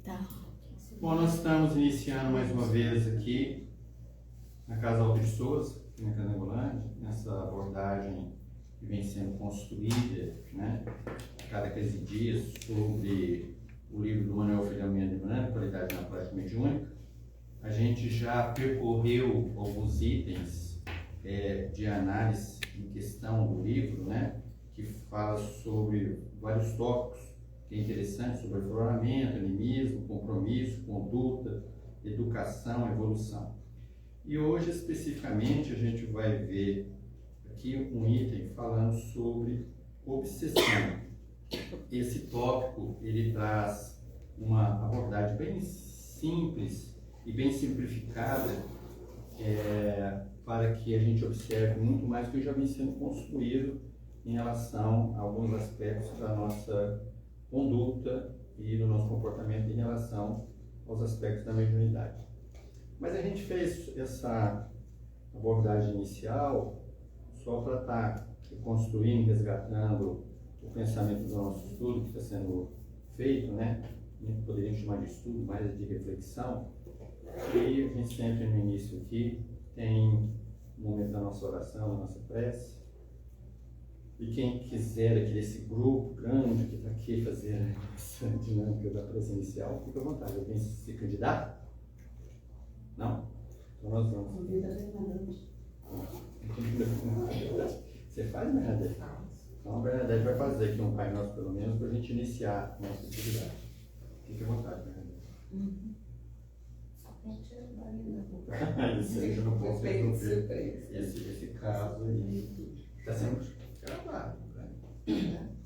Tá. Bom, nós estamos iniciando mais uma vez aqui na Casa Alto de Souza, aqui na Canangolândia, nessa abordagem que vem sendo construída, né, a cada 15 dias sobre o livro do Manuel Filomeno de Miranda, Qualidade na Prática Mediúnica. A gente já percorreu alguns itens de análise em questão do livro, né, que fala sobre vários tópicos que é interessante, sobre afloramento, animismo, compromisso, conduta, educação, evolução. E hoje, especificamente, a gente vai ver aqui um item falando sobre obsessão. Esse tópico, ele traz uma abordagem bem simples e bem simplificada para que a gente observe muito mais do que já vem sendo construído em relação a alguns aspectos da nossa conduta e do nosso comportamento em relação aos aspectos da mediunidade. Mas a gente fez essa abordagem inicial só para estar construindo, resgatando o pensamento do nosso estudo que está sendo feito, né? Poderíamos chamar de estudo, mais de reflexão. E a gente sempre no início aqui tem um momento da nossa oração, da nossa prece. E quem quiser aqui desse grupo grande que está aqui fazer essa dinâmica da prece inicial, fica à vontade. Alguém se candidata? Não? Então nós vamos. Você faz, Bernadette? Então a Bernadette vai fazer aqui um Pai Nosso, pelo menos, para a gente iniciar a nossa atividade. Fique à vontade, Bernadette. Isso aí eu não posso resolver. Esse caso aí está sendo gravado. Né?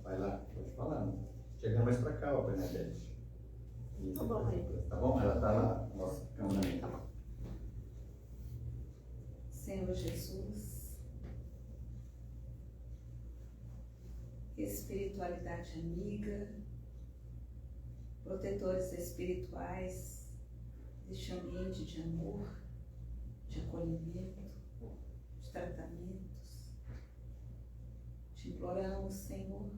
Vai lá, pode falar. Né? Chegando mais para cá, ó, Bernadette. Tá bom, aí. Tá bom? Ela está lá, nossa câmera. Tá bom. Senhor Jesus, espiritualidade amiga, protetores espirituais deste ambiente de amor, de acolhimento, de tratamentos, te imploramos, Senhor,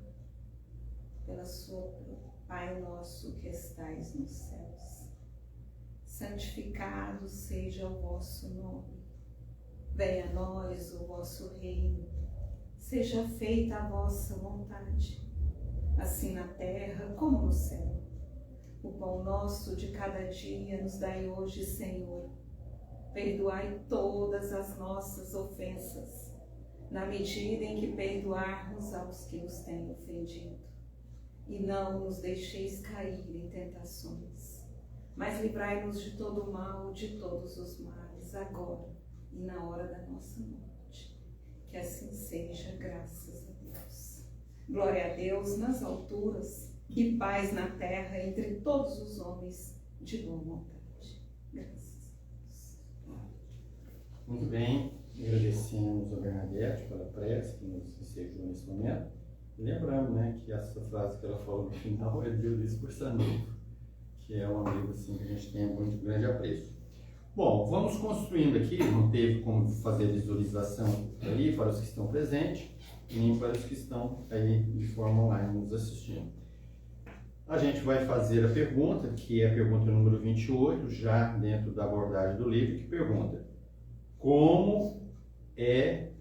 pela sua Pai nosso que estais nos céus, santificado seja o vosso nome. Venha a nós o vosso reino, seja feita a vossa vontade, assim na terra como no céu. O pão nosso de cada dia nos dai hoje, Senhor. Perdoai todas as nossas ofensas, na medida em que perdoarmos aos que nos têm ofendido. E não nos deixeis cair em tentações, mas livrai-nos de todo o mal, de todos os males, agora e na hora da nossa morte. Que assim seja, graças a Deus. Glória a Deus nas alturas e paz na terra entre todos os homens de boa vontade. Graças a Deus. Muito bem, agradecemos a Bernadette pela prece que nos ensejou nesse momento. E lembrando, né, que essa frase que ela falou no final é de Ulisses Bursanov, que é um amigo assim, que a gente tem muito grande apreço. Bom, vamos construindo aqui, não teve como fazer visualização aí para os que estão presentes, nem para os que estão aí de forma online nos assistindo. A gente vai fazer a pergunta, que é a pergunta número 28, já dentro da abordagem do livro, que pergunta: como é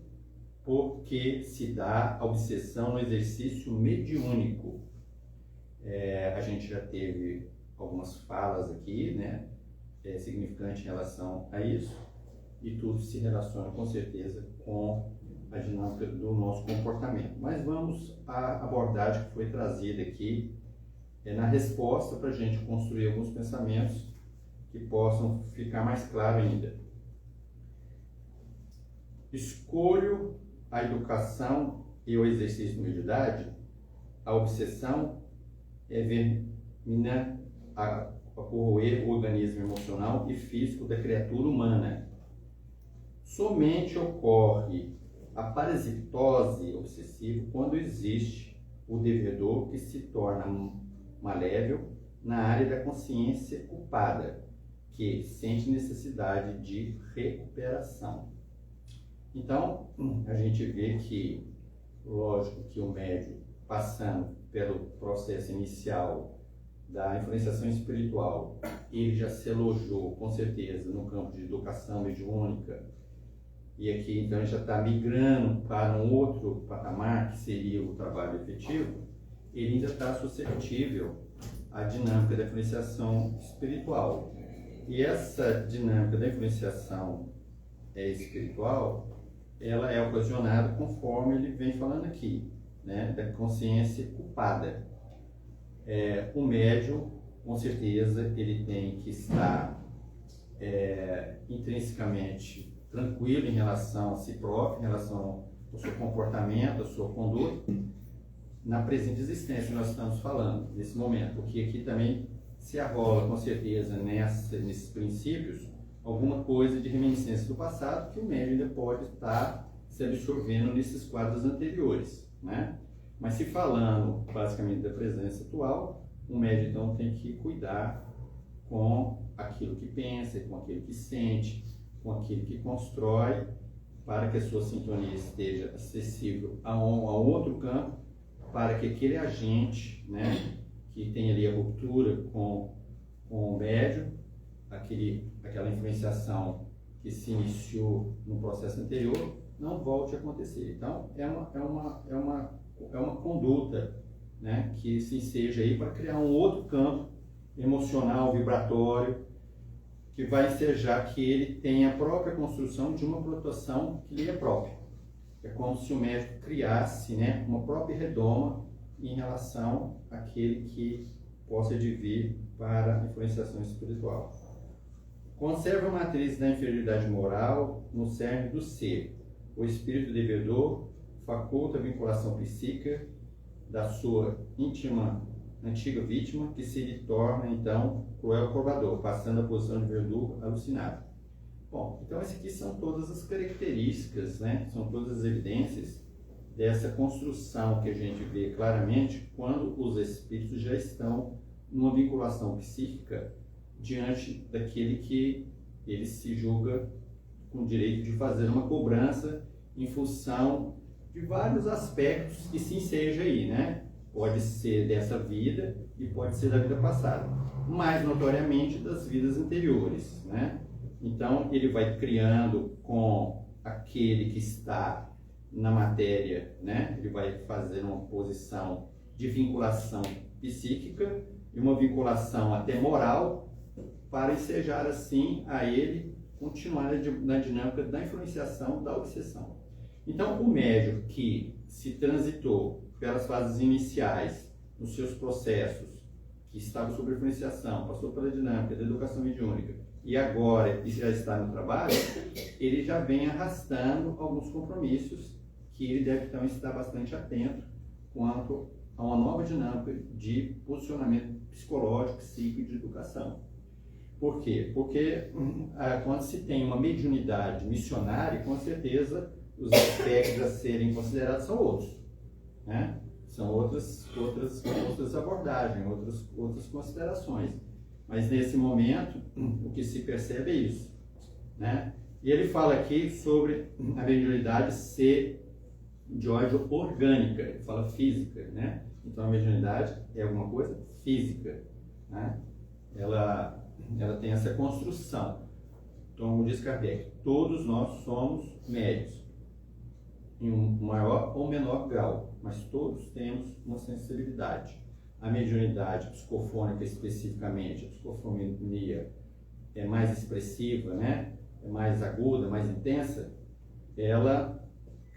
porque se dá a obsessão no exercício mediúnico? A gente já teve algumas falas aqui, né? Significante em relação a isso, e tudo se relaciona com certeza com a dinâmica do nosso comportamento. Mas vamos à abordagem que foi trazida aqui na resposta para a gente construir alguns pensamentos que possam ficar mais claro ainda. Escolho a educação e o exercício de mediunidade. A obsessão é ver a corroer o organismo emocional e físico da criatura humana. Somente ocorre a parasitose obsessiva quando existe o devedor que se torna malével na área da consciência culpada, que sente necessidade de recuperação. Então, a gente vê que, lógico que o médium, passando pelo processo inicial da influenciação espiritual, ele já se alojou, com certeza, no campo de educação mediúnica, e aqui então ele já está migrando para um outro patamar, que seria o trabalho efetivo, ele ainda está suscetível à dinâmica da influenciação espiritual. E essa dinâmica da influenciação espiritual, ela é ocasionada conforme ele vem falando aqui, né, da consciência culpada. O médium, com certeza, ele tem que estar intrinsecamente tranquilo em relação a si próprio, em relação ao seu comportamento, à sua conduta, na presente existência que nós estamos falando, nesse momento, porque aqui também se arrola, com certeza, nesses princípios, alguma coisa de reminiscência do passado que o médium ainda pode estar se absorvendo nesses quadros anteriores, né? Mas se falando basicamente da presença atual, o médium então tem que cuidar com aquilo que pensa, com aquilo que sente, com aquilo que constrói, para que a sua sintonia esteja acessível a outro campo, para que aquele agente, né, que tem ali a ruptura com o médium, aquela influenciação que se iniciou no processo anterior, não volte a acontecer. Então, é uma conduta, né, que se enseja aí para criar um outro campo emocional, vibratório, que vai ensejar que ele tenha a própria construção de uma proteção que lhe é própria. É como se o médico criasse, né, uma própria redoma em relação àquele que possa advir para a influenciação espiritual. Conserva a matriz da inferioridade moral no cerne do ser. O espírito devedor faculta a vinculação psíquica da sua íntima antiga vítima, que se lhe torna, então, cruel cobrador, passando a posição de verdugo alucinado. Bom, então essas aqui são todas as características, né? São todas as evidências dessa construção que a gente vê claramente quando os espíritos já estão numa vinculação psíquica diante daquele que ele se julga com o direito de fazer uma cobrança em função de vários aspectos que se enseja aí, né? Pode ser dessa vida e pode ser da vida passada, mais notoriamente das vidas anteriores, né? Então ele vai criando com aquele que está na matéria, né? Ele vai fazer uma posição de vinculação psíquica e uma vinculação até moral para ensejar assim a ele continuar na dinâmica da influenciação, da obsessão. Então o médium que se transitou pelas fases iniciais, nos seus processos, que estava sob influenciação, passou pela dinâmica da educação mediúnica e agora já está no trabalho, ele já vem arrastando alguns compromissos que ele deve então estar bastante atento quanto a uma nova dinâmica de posicionamento psicológico, psíquico e de educação. Por quê? Porque quando se tem uma mediunidade missionária, com certeza os aspectos a serem considerados são outros, né? São outras abordagens, outras considerações. Mas nesse momento, o que se percebe é isso, né? E ele fala aqui sobre a mediunidade ser de ordem orgânica, ele fala física, né? Então a mediunidade é alguma coisa física, né? Ela tem essa construção. Então, como diz Kardec, todos nós somos médios, em um maior ou menor grau, mas todos temos uma sensibilidade. A mediunidade psicofônica especificamente, a psicofonia é mais expressiva, né? É mais aguda, mais intensa, ela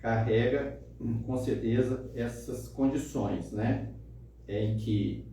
carrega com certeza essas condições, né? Em que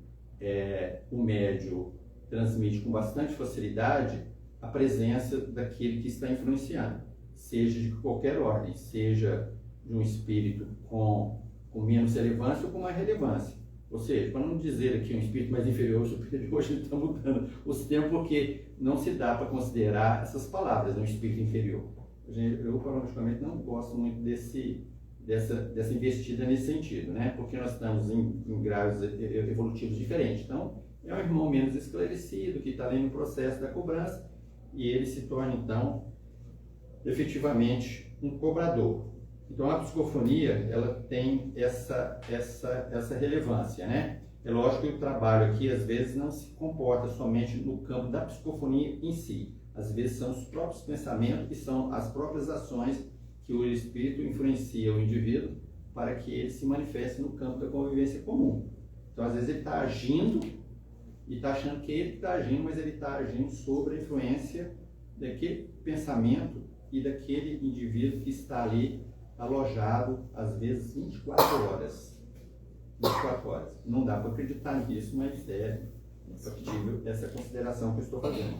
o médium transmite com bastante facilidade a presença daquele que está influenciando, seja de qualquer ordem, seja de um espírito com menos relevância ou com mais relevância. Ou seja, para não dizer aqui um espírito mais inferior ou superior, hoje ele está mudando os termos porque não se dá para considerar essas palavras, um espírito inferior. Eu, particularmente, não gosto muito dessa investida nesse sentido, né? Porque nós estamos em graus evolutivos diferentes. Então, é um irmão menos esclarecido, que está ali no processo da cobrança, e ele se torna, então, efetivamente, um cobrador. Então, a psicofonia, ela tem essa relevância, né? É lógico que o trabalho aqui, às vezes, não se comporta somente no campo da psicofonia em si. Às vezes são os próprios pensamentos e são as próprias ações que o espírito influencia o indivíduo para que ele se manifeste no campo da convivência comum. Então, às vezes, ele está agindo e está achando que ele está agindo, mas ele está agindo sobre a influência daquele pensamento e daquele indivíduo que está ali alojado, às vezes, 24 horas. 24 horas. Não dá para acreditar nisso, mas é factível essa consideração que eu estou fazendo.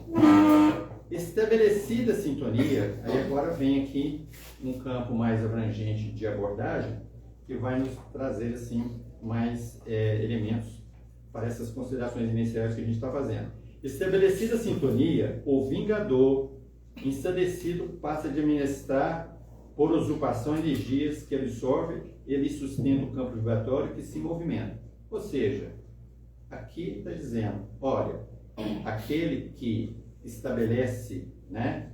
Estabelecida a sintonia, aí agora vem aqui um campo mais abrangente de abordagem, que vai nos trazer assim, mais elementos para essas considerações iniciais que a gente está fazendo. Estabelecida a sintonia, o vingador ensandecido passa a administrar por usurpação energias que absorve, ele sustenta o campo vibratório que se movimenta. Ou seja, aqui está dizendo, olha, aquele que estabelece, né,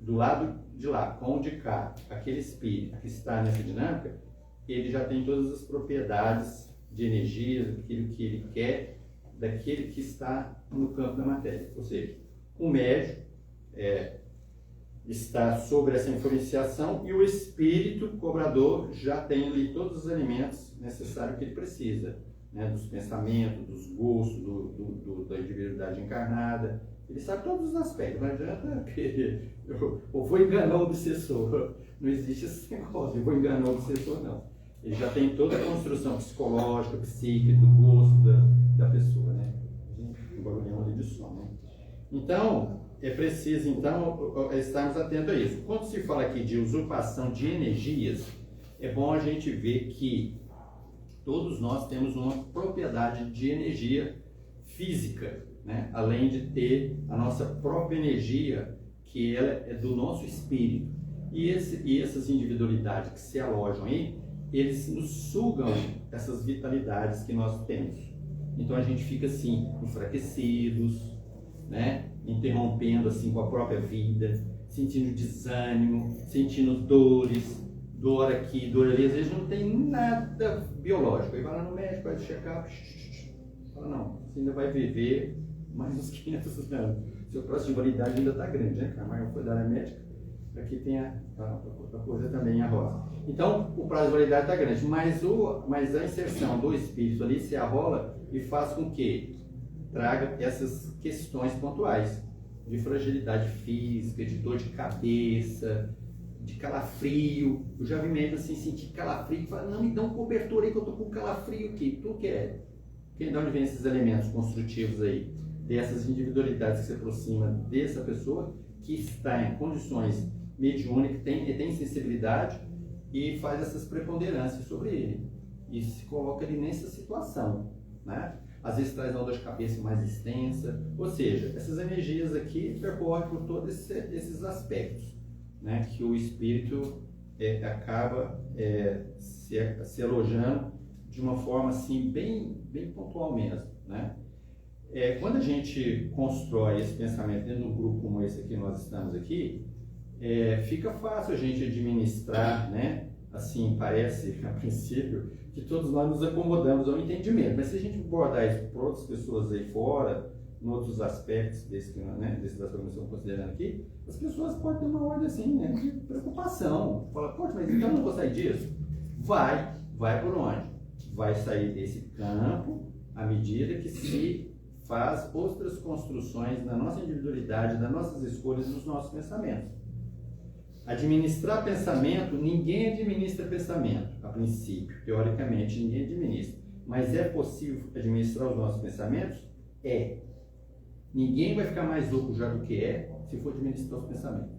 do lado de lá, com o de cá, aquele espírito que está nessa dinâmica, ele já tem todas as propriedades de energia, daquilo que ele quer, daquele que está no campo da matéria. Ou seja, o médium está sobre essa influenciação e o espírito cobrador já tem ali todos os elementos necessários que ele precisa, né? Dos pensamentos, dos gostos, da individualidade encarnada. Ele sabe todos os aspectos, não adianta que eu vou enganar o obsessor. Não existe esse negócio, eu vou enganar o obsessor, não. Ele já tem toda a construção psicológica, psíquica, do gosto da pessoa, né? Um barulhão ali de som, né? Então, é preciso, então, estarmos atentos a isso. Quando se fala aqui de usurpação de energias, é bom a gente ver que todos nós temos uma propriedade de energia física, né? Além de ter a nossa própria energia, que ela é do nosso espírito. E essas individualidades que se alojam aí, eles nos sugam essas vitalidades que nós temos. Então a gente fica assim, enfraquecidos, né? Interrompendo assim com a própria vida, sentindo desânimo, sentindo dores, dor aqui, dor ali. Às vezes não tem nada biológico. Aí vai lá no médico, faz o check-up, fala, não, você ainda vai viver mais uns 500 anos. Seu prazo de validade ainda está grande, né? A maior foi da área médica. Aqui tem a coisa também, a rosa. Então, o prazo de validade está grande, mas a inserção do espírito ali se arrola e faz com que traga essas questões pontuais de fragilidade física, de dor de cabeça, de calafrio. Eu já vi mesmo assim, sentir calafrio e falar, não, me dá um cobertor aí que eu tô com calafrio aqui. Tu quer? De onde vem esses elementos construtivos aí? Dessas individualidades que se aproximam dessa pessoa que está em condições mediúnicas, tem sensibilidade e faz essas preponderâncias sobre ele. E se coloca ele nessa situação, né? Às vezes traz uma dor de cabeça mais extensa, ou seja, essas energias aqui percorrem por todos esses aspectos, né, que o espírito acaba se alojando de uma forma assim, bem pontual mesmo, né? Quando a gente constrói esse pensamento dentro de um grupo como esse que nós estamos aqui, fica fácil a gente administrar, né? Assim, parece, a princípio, que todos nós nos acomodamos ao entendimento. Mas se a gente abordar isso por outras pessoas aí fora, em outros aspectos desses aspectos que nós estamos considerando aqui, as pessoas podem ter uma ordem assim, né, de preocupação. Fala, poxa, mas então eu não vou sair disso? Vai por onde? Vai sair desse campo à medida que se faz outras construções da nossa individualidade, das nossas escolhas, dos nossos pensamentos. Administrar pensamento, ninguém administra pensamento, a princípio, teoricamente ninguém administra. Mas é possível administrar os nossos pensamentos? Ninguém vai ficar mais louco já do que se for administrar os pensamentos.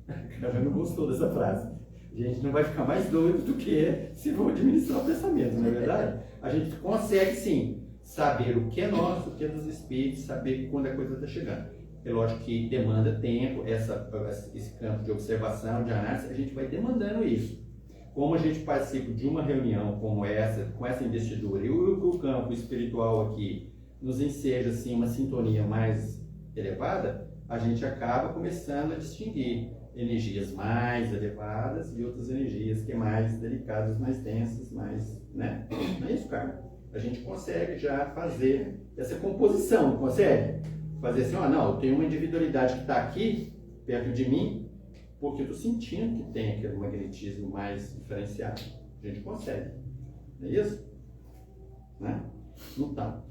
O cara não gostou dessa frase. A gente não vai ficar mais doido do que se for administrar o pensamento, não é verdade? A gente consegue sim saber o que é nosso, o que é dos espíritos, saber quando a coisa está chegando. É lógico que demanda tempo, esse campo de observação, de análise, a gente vai demandando isso. Como a gente participa de uma reunião como essa, com essa investidura, e o campo espiritual aqui nos enseja assim, uma sintonia mais elevada, a gente acaba começando a distinguir energias mais elevadas e outras energias que mais delicadas, mais densas, mais, né? Não é isso, Carmen? a gente consegue já fazer essa composição, não consegue? Fazer assim, ó, não, eu tenho uma individualidade que está aqui, perto de mim, porque eu estou sentindo que tem aquele magnetismo mais diferenciado. A gente consegue. Não é isso? Né? Não tá.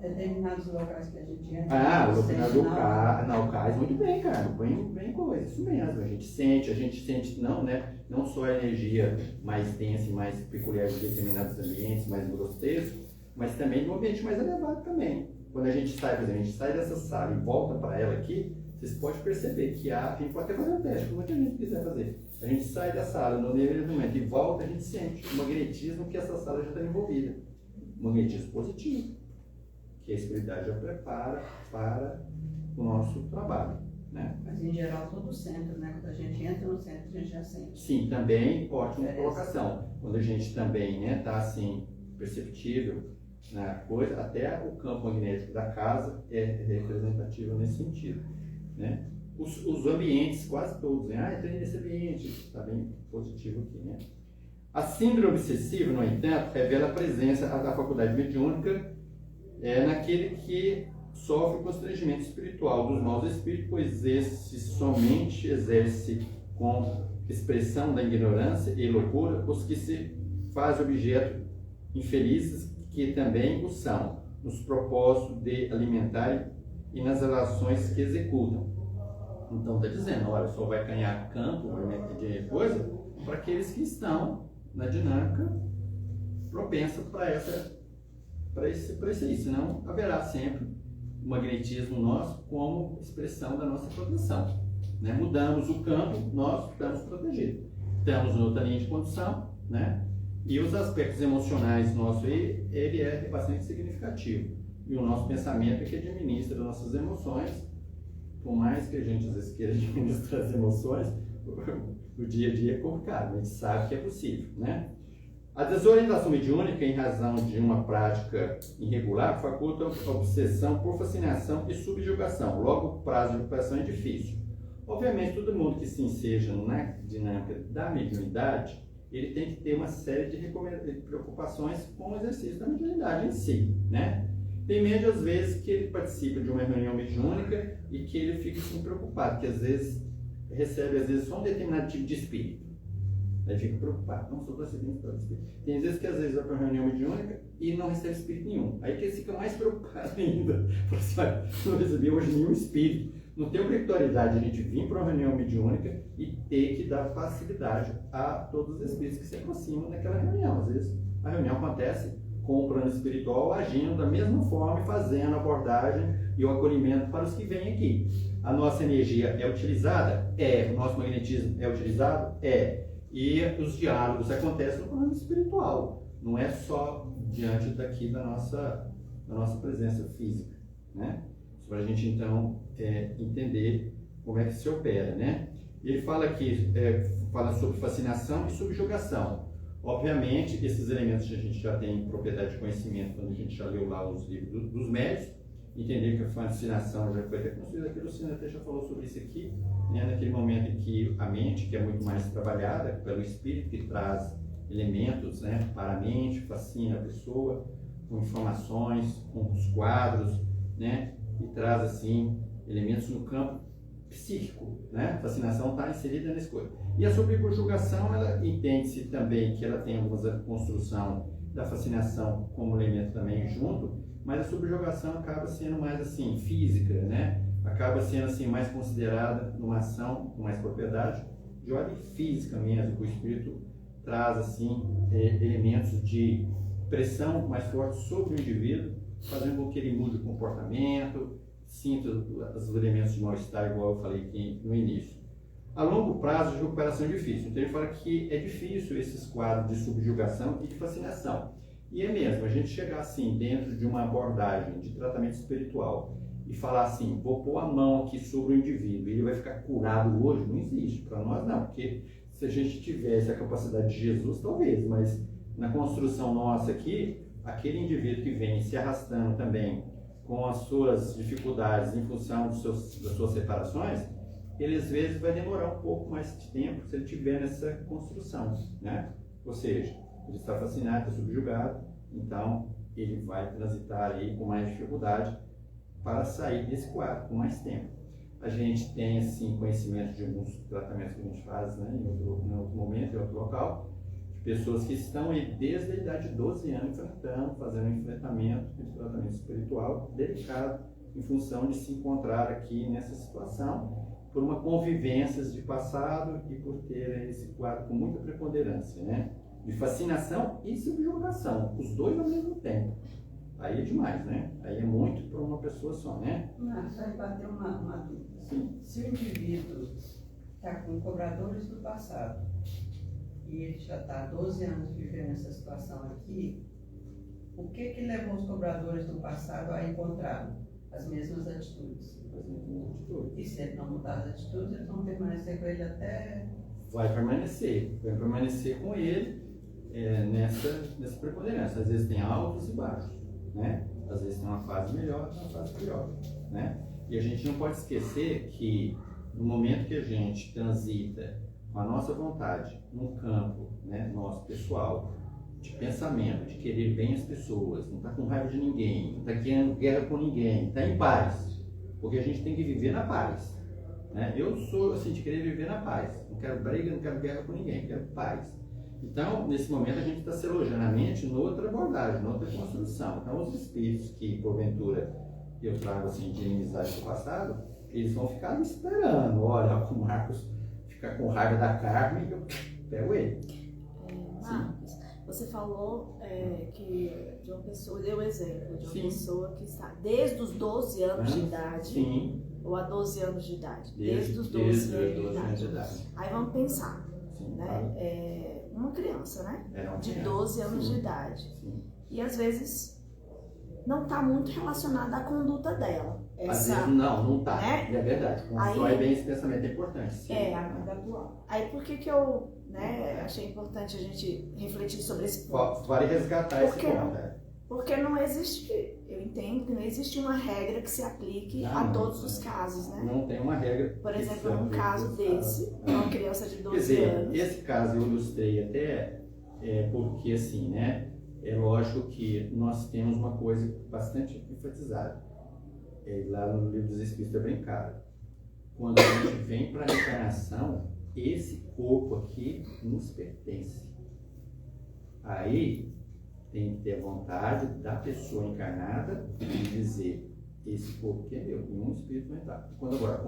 Determinados locais que a gente entra. Ah, o locais, muito bem, cara. Bem coisa, isso mesmo. A gente sente, não, né? Não só a energia mais densa e mais peculiar de determinados ambientes, mais grotescos, mas também do ambiente mais elevado também. Quando a gente sai, por exemplo, a gente sai dessa sala e volta para ela aqui, vocês podem perceber que a gente pode até fazer um teste, como a gente quiser fazer. A gente sai da sala no nível do momento e volta, a gente sente o magnetismo que essa sala já está envolvida. Magnetismo positivo, que a espiritualidade já prepara para o nosso trabalho, né? Mas em geral todo o centro, né? Quando a gente entra no centro, a gente já sente. Sim, também ótima colocação. Quando a gente também, né, está assim, perceptível na coisa, até o campo magnético da casa é representativo nesse sentido, né? Os ambientes, quase todos, né? Entrei nesse ambiente, está bem positivo aqui, né? A síndrome obsessiva, no entanto, revela a presença da faculdade mediúnica naquele que sofre constrangimento espiritual dos maus espíritos, pois esse somente exerce com expressão da ignorância e loucura os que se fazem objeto infelizes, que também o são, nos propósitos de alimentar e nas relações que executam. Então está dizendo, olha, só vai ganhar campo de coisa para aqueles que estão na dinâmica propensa para isso aí, senão haverá sempre o magnetismo nosso como expressão da nossa proteção, né? Mudamos o campo, nós estamos protegidos, estamos em outra linha de condição, né? E os aspectos emocionais nossos aí, ele é bastante significativo, e o nosso pensamento é que administra as nossas emoções. Por mais que a gente às vezes queira administrar as emoções, o dia a dia é complicado, a gente sabe que é possível, né? A desorientação mediúnica, em razão de uma prática irregular, faculta a obsessão por fascinação e subjugação. Logo, o prazo de recuperação é difícil. Obviamente, todo mundo que se enseja na dinâmica da mediunidade, ele tem que ter uma série de preocupações com o exercício da mediunidade em si, né? Tem medo, às vezes, que ele participa de uma reunião mediúnica e que ele fica assim, preocupado, que às vezes recebe só um determinado tipo de espírito. Aí fica preocupado, não estou recebendo espírito. Tem vezes que às vezes vai para uma reunião mediúnica e não recebe espírito nenhum. Aí que ele fica mais preocupado ainda. Fala assim, olha, não recebi hoje nenhum espírito. Não tem obrigatoriedade a gente vir para uma reunião mediúnica e ter que dar facilidade a todos os espíritos que se aproximam daquela reunião. Às vezes a reunião acontece com o plano espiritual agindo da mesma forma e fazendo a abordagem e o acolhimento para os que vêm aqui. A nossa energia é utilizada? É. O nosso magnetismo é utilizado? É. E os diálogos acontecem no plano espiritual, não é só diante daqui da nossa presença física, né? Para a gente então entender como é que se opera, né? Ele fala aqui, fala sobre fascinação e subjugação. Obviamente, esses elementos a gente já tem propriedade de conhecimento quando a gente já leu lá os livros dos médios, entender que a fascinação já foi até construída, aqui o Luciano até já falou sobre isso aqui, né? Naquele momento em que a mente, que é muito mais trabalhada pelo espírito, que traz elementos, né, para a mente, fascina a pessoa, com informações, com os quadros, né, e traz assim elementos no campo psíquico, né? A fascinação está inserida nessa coisa. E a subjugação, ela entende-se também que ela tem alguma construção da fascinação como elemento também junto, mas a subjugação acaba sendo mais assim física, né? Acaba sendo assim mais considerada numa ação com mais propriedade de ordem física mesmo, que o espírito traz assim elementos de pressão mais forte sobre o indivíduo, fazendo com que ele mude o comportamento, sinta os elementos de mal-estar, igual eu falei aqui no início. A longo prazo, de recuperação é difícil. Então ele fala que é difícil esses quadros de subjugação e de fascinação. E é mesmo, a gente chegar assim, dentro de uma abordagem de tratamento espiritual e falar assim, vou pôr a mão aqui sobre o indivíduo e ele vai ficar curado hoje, não existe. Para nós não, porque se a gente tivesse a capacidade de Jesus, talvez, mas na construção nossa aqui, aquele indivíduo que vem se arrastando também com as suas dificuldades em função das suas separações, ele às vezes vai demorar um pouco mais de tempo se ele tiver nessa construção, né? Ou seja, ele está fascinado, está subjugado, então ele vai transitar aí com mais dificuldade para sair desse quadro com mais tempo. A gente tem, assim, conhecimento de alguns tratamentos que a gente faz, né, em outro momento, em outro local, de pessoas que estão aí desde a idade de 12 anos enfrentando, fazendo um enfrentamento de tratamento espiritual delicado em função de se encontrar aqui nessa situação por uma convivência de passado e por ter esse quadro com muita preponderância, né, de fascinação e subjugação, os dois ao mesmo tempo. Aí é demais, né? Aí é muito para uma pessoa só, né? Marcos, vai bater uma dúvida. Sim. Se o indivíduo está com cobradores do passado e ele já está há 12 anos vivendo essa situação aqui, o que levou os cobradores do passado a encontrar as mesmas atitudes? As mesmas atitudes. E se ele não mudar as atitudes, eles vão permanecer com ele até... Vai permanecer com ele nessa preponderância. Às vezes tem altos e baixos, né? Às vezes tem uma fase melhor, uma fase pior, né? E a gente não pode esquecer que no momento que a gente transita com a nossa vontade num campo, né, nosso pessoal, de pensamento, de querer bem as pessoas, não está com raiva de ninguém, não está querendo guerra com ninguém, está em paz, porque a gente tem que viver na paz, né? Eu sou assim de querer viver na paz, não quero briga, não quero guerra com ninguém, quero paz. Então, nesse momento, a gente está se elogiando a mente noutra abordagem, noutra construção. Então, os espíritos que, porventura, eu trago assim, de inimizade do passado, eles vão ficar me esperando. Olha, o Marcos fica com raiva da Carmen e eu pego ele. Marcos, você falou que de uma pessoa, deu exemplo de uma Sim. pessoa que está desde os 12 anos de idade, Sim, ou a 12 anos de idade, desde os os 12 12 anos anos de de idade. idade. Aí vamos pensar, Sim, né? claro. Uma criança, né? Era uma De criança. 12 anos Sim. de idade. Sim. E às vezes não está muito relacionada à conduta dela. Às vezes não está. né? É verdade. Constrói Aí- bem esse pensamento, é importante. Sim. a vida atual. Aí por que eu achei importante a gente refletir sobre esse ponto? Vale resgatar esse Porque ponto. não- né? Porque não existe, eu entendo que não existe uma regra que se aplique Não, a não, todos não. os casos, né? Não tem uma regra. Por que exemplo, se num aplique caso aos desse, casos. uma criança de Quer 12 dizer, anos. esse caso eu ilustrei até porque, assim, né, é lógico que nós temos uma coisa bastante enfatizada. Lá no Livro dos Espíritos é brincado. Quando a gente vem para a reencarnação, esse corpo aqui nos pertence. Aí tem que ter a vontade da pessoa encarnada de dizer: esse corpo que é meu, nenhum espírito vai entrar. Quando agora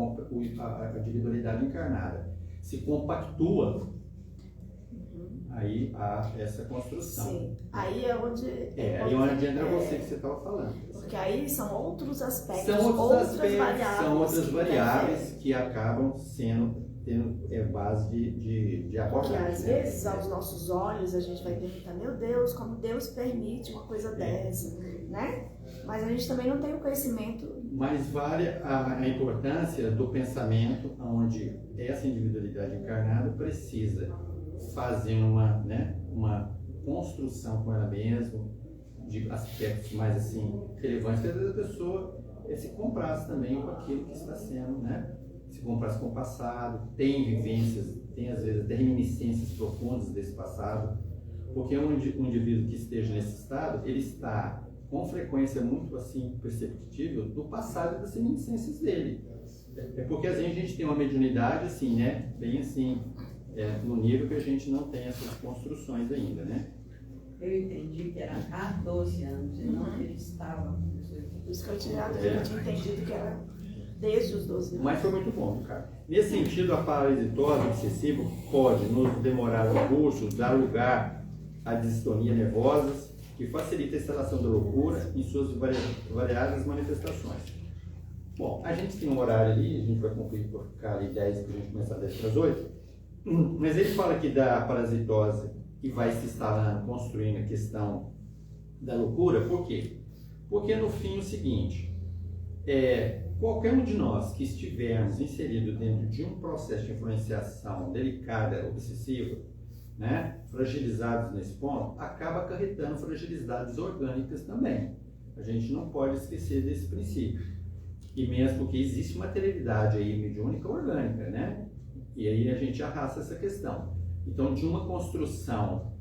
a individualidade encarnada se compactua, aí há essa construção. Sim. Aí é onde. Aí é onde entra você que você estava falando. Porque aí são outros aspectos, São outros outras aspectos, variáveis. são outras que variáveis que acabam tendo base de Que abordagem. às né? vezes, aos nossos olhos, a gente vai perguntar: meu Deus, como Deus permite uma coisa dessa, né? Mas a gente também não tem o conhecimento. Mas vale a importância do pensamento onde essa individualidade encarnada precisa fazer uma construção com ela mesma, de aspectos mais assim relevantes, que às vezes a pessoa se comprasse também com aquilo que está sendo, né? Se comprasse com o passado, tem vivências, tem às vezes até reminiscências profundas desse passado, porque um indivíduo que esteja nesse estado, ele está com frequência muito assim perceptível do passado e das reminiscências dele. É porque às vezes a gente tem uma mediunidade assim, né? Bem assim, no nível que a gente não tem essas construções ainda, né? Eu entendi que era há 12 anos e não que ele estava com 18 Por isso que eu tinha entendido que era desde os 12 anos. Mas foi muito bom, cara. Nesse sentido, a parasitose excessiva pode nos demorar o curso, dar lugar a distonia nervosas, que facilita a instalação da loucura em suas variadas manifestações. Bom, a gente tem um horário ali, a gente vai cumprir por ficar ali 10 para a gente começar 10 para as 8, mas ele fala aqui da parasitose que vai se instalando, construindo a questão da loucura. Por quê? Porque no fim é o seguinte, qualquer um de nós que estivermos inserido dentro de um processo de influenciação delicada, obsessiva, né, fragilizados nesse ponto, acaba acarretando fragilidades orgânicas também. A gente não pode esquecer desse princípio. E mesmo porque existe materialidade aí mediúnica orgânica, né? E aí a gente arrasta essa questão. Então, de uma construção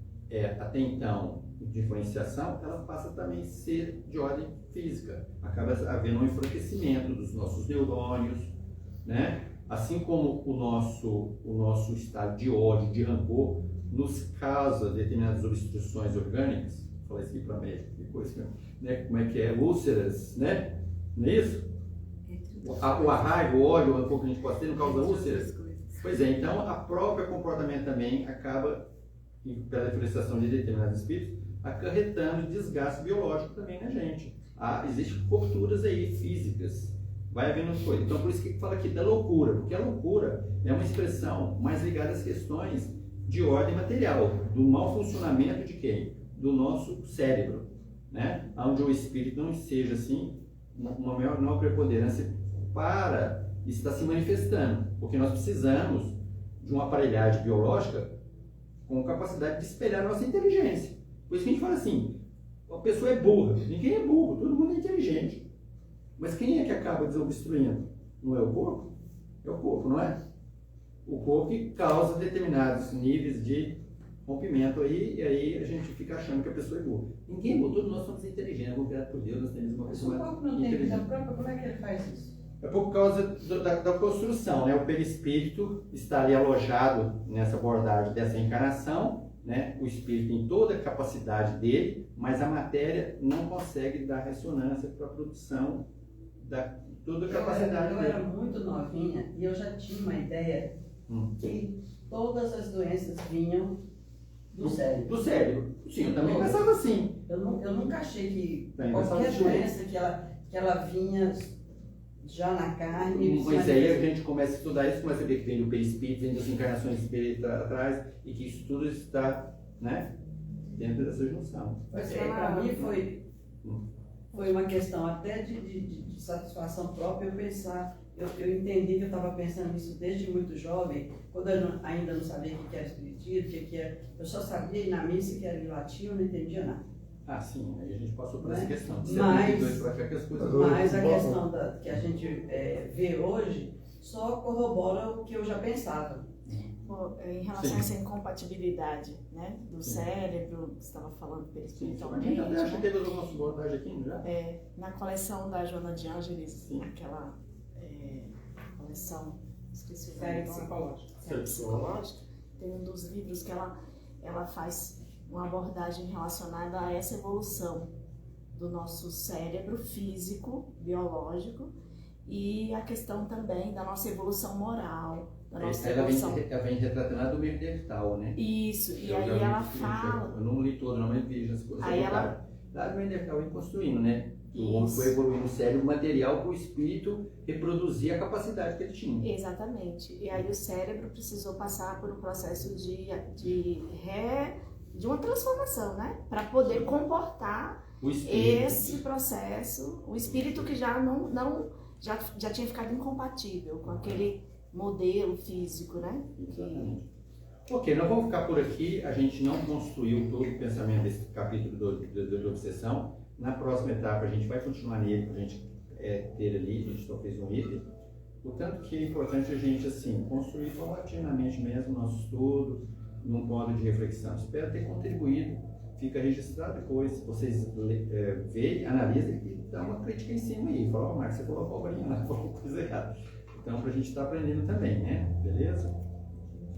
até então diferenciação, ela passa também a ser de ordem física. Acaba havendo um enfraquecimento dos nossos neurônios, né? Assim como o nosso estado de ódio, de rancor, nos causa determinadas obstruções orgânicas. Vou falar isso aqui para médico, depois, né? Como é que é? Úlceras, né? Não é isso? A raiva, o ódio, o rancor que a gente pode ter não causa úlceras? Pois é, então a própria comportamento também acaba, pela diferenciação de determinados espíritos, acarretando desgaste biológico também na gente. Existem rupturas aí físicas. Vai havendo coisa. Então, por isso que fala aqui da loucura, porque a loucura é uma expressão mais ligada às questões de ordem material, do mau funcionamento de quem? Do nosso cérebro, né? Onde o espírito não seja assim, uma maior preponderância para estar se manifestando, porque nós precisamos de uma aparelhagem biológica com capacidade de espelhar a nossa inteligência. Por isso que a gente fala assim, a pessoa é burra, ninguém é burro, todo mundo é inteligente. Mas quem é que acaba desobstruindo? Não é o corpo? É o corpo, não é? O corpo que causa determinados níveis de rompimento aí, e aí a gente fica achando que a pessoa é burra. Ninguém é burro, todos nós somos inteligentes, fomos criados por Deus, nós temos uma Mas pessoa o corpo não tem inteligente. vida própria, como é que ele faz isso? É por causa da construção, né? O perispírito está ali alojado nessa abordagem dessa encarnação, né? O espírito tem toda a capacidade dele, mas a matéria não consegue dar ressonância para a produção da toda a capacidade Eu dele. era muito novinha e eu já tinha uma ideia que todas as doenças vinham do cérebro. Do cérebro. Sim, eu também pensava assim. Eu nunca achei que Também qualquer pensava doença que ela vinha já na carne. Pois aí a gente começa a estudar isso, começa a ver que vem do perispírito, vem das encarnações espíritas atrás, e que isso tudo está, né, dentro dessa junção. Pois é, para mim foi uma questão até de satisfação própria eu pensar. Eu entendi que eu estava pensando nisso desde muito jovem, quando eu ainda não sabia o que era espiritismo, eu só sabia ir na missa que era em latim, eu não entendia nada. Ah, sim, aí a gente passou por essa Né? questão. De Mas- 72 para cá que as coisas... Mas a questão que a gente vê hoje só corrobora o que eu já pensava. Em relação Sim. a essa incompatibilidade, né, do Sim. cérebro, você estava falando Sim, a perispiritualmente, gente até acha que né? teve alguma abordagem aqui, não já? Na coleção da Joana de Ângeles, Sim. aquela coleção, esqueci o Série nome, psicológica. série psicológica, tem um dos livros que ela faz uma abordagem relacionada a essa evolução do nosso cérebro físico, biológico, e a questão também da nossa evolução moral, da nossa Ela evolução... vem retratando a do Neandertal, né? Isso, e Eu aí já vi ela que fala... Eu não li todo, não, mas vi as coisas. Aí ela- Lá do Neandertal vem construindo, né? O homem Isso. foi evoluindo o cérebro material para o espírito reproduzir a capacidade que ele tinha. Exatamente. E aí o cérebro precisou passar por um processo de uma transformação, né? Para poder comportar O espírito. esse processo, o espírito que já já tinha ficado incompatível com aquele modelo físico, né? Exatamente. Ok, nós vamos ficar por aqui. A gente não construiu todo o pensamento desse capítulo da obsessão. Na próxima etapa a gente vai continuar nele, para a gente ter ali, a gente só fez um item. O tanto que é importante a gente assim, construir paulatinamente mesmo o nosso estudo, num modo de reflexão. Espero ter contribuído. Fica registrado depois, vocês veem, analisem e dá uma crítica em cima aí. Fala, ó, Marcos, você falou abobrinha, não, falou coisa errada. Então, para a gente estar aprendendo também, né? Beleza?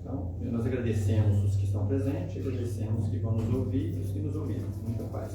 Então, nós agradecemos os que estão presentes, agradecemos os que vão nos ouvir e os que nos ouviram. Muita paz.